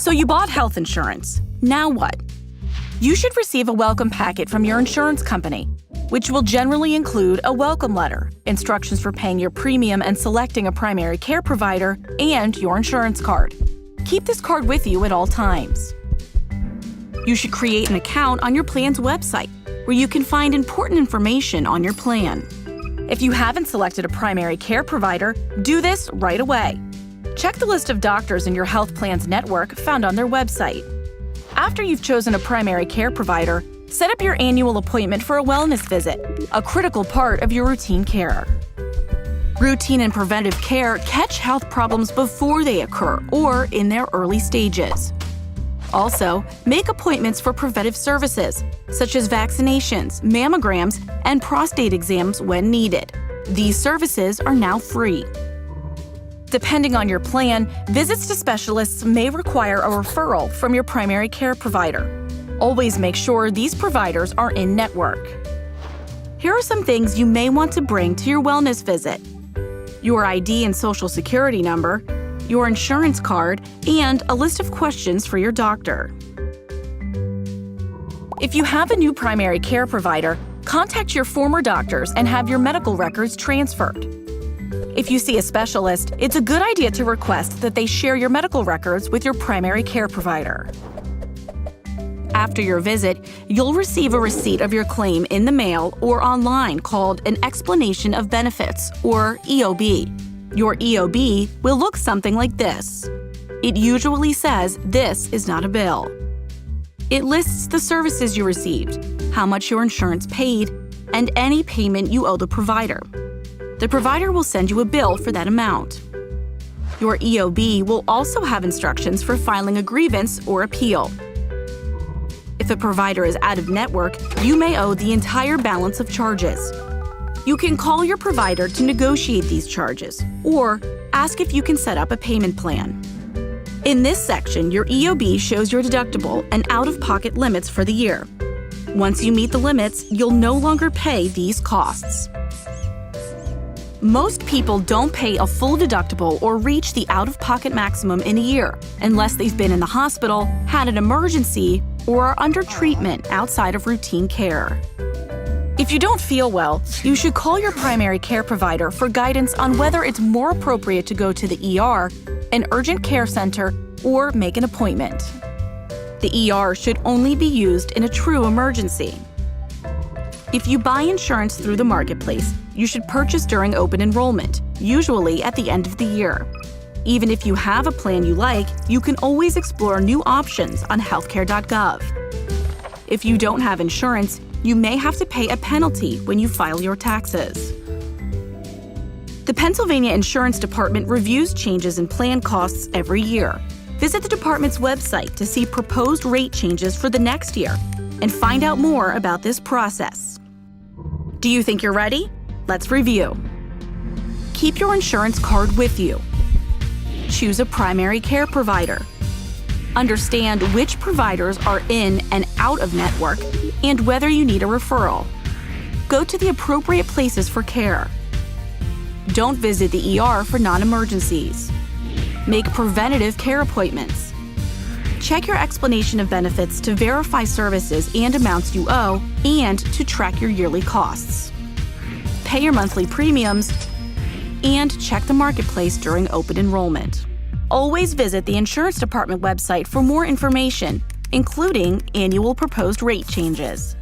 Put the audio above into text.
So you bought health insurance. Now what? You should receive a welcome packet from your insurance company, which will generally include a welcome letter, instructions for paying your premium and selecting a primary care provider, and your insurance card. Keep this card with you at all times. You should create an account on your plan's website, where you can find important information on your plan. If you haven't selected a primary care provider, do this right away. Check the list of doctors in your health plan's network found on their website. After you've chosen a primary care provider, set up your annual appointment for a wellness visit, a critical part of your routine care. Routine and preventive care catch health problems before they occur or in their early stages. Also, make appointments for preventive services, such as vaccinations, mammograms, and prostate exams when needed. These services are now free. Depending on your plan, visits to specialists may require a referral from your primary care provider. Always make sure these providers are in-network. Here are some things you may want to bring to your wellness visit: your ID and Social Security number, your insurance card, and a list of questions for your doctor. If you have a new primary care provider, contact your former doctors and have your medical records transferred. If you see a specialist, it's a good idea to request that they share your medical records with your primary care provider. After your visit, you'll receive a receipt of your claim in the mail or online called an Explanation of Benefits, or EOB. Your EOB will look something like this. It usually says this is not a bill. It lists the services you received, how much your insurance paid, and any payment you owe the provider. The provider will send you a bill for that amount. Your EOB will also have instructions for filing a grievance or appeal. If a provider is out of network, you may owe the entire balance of charges. You can call your provider to negotiate these charges, or ask if you can set up a payment plan. In this section, your EOB shows your deductible and out-of-pocket limits for the year. Once you meet the limits, you'll no longer pay these costs. Most people don't pay a full deductible or reach the out-of-pocket maximum in a year, unless they've been in the hospital, had an emergency, or are under treatment outside of routine care. If you don't feel well, you should call your primary care provider for guidance on whether it's more appropriate to go to the ER, an urgent care center, or make an appointment. The ER should only be used in a true emergency. If you buy insurance through the marketplace, you should purchase during open enrollment, usually at the end of the year. Even if you have a plan you like, you can always explore new options on healthcare.gov. If you don't have insurance, you may have to pay a penalty when you file your taxes. The Pennsylvania Insurance Department reviews changes in plan costs every year. Visit the department's website to see proposed rate changes for the next year and find out more about this process. Do you think you're ready? Let's review. Keep your insurance card with you. Choose a primary care provider. Understand which providers are in and out of network and whether you need a referral. Go to the appropriate places for care. Don't visit the ER for non-emergencies. Make preventative care appointments. Check your explanation of benefits to verify services and amounts you owe and to track your yearly costs. Pay your monthly premiums and check the marketplace during open enrollment. Always visit the Insurance Department website for more information, including annual proposed rate changes.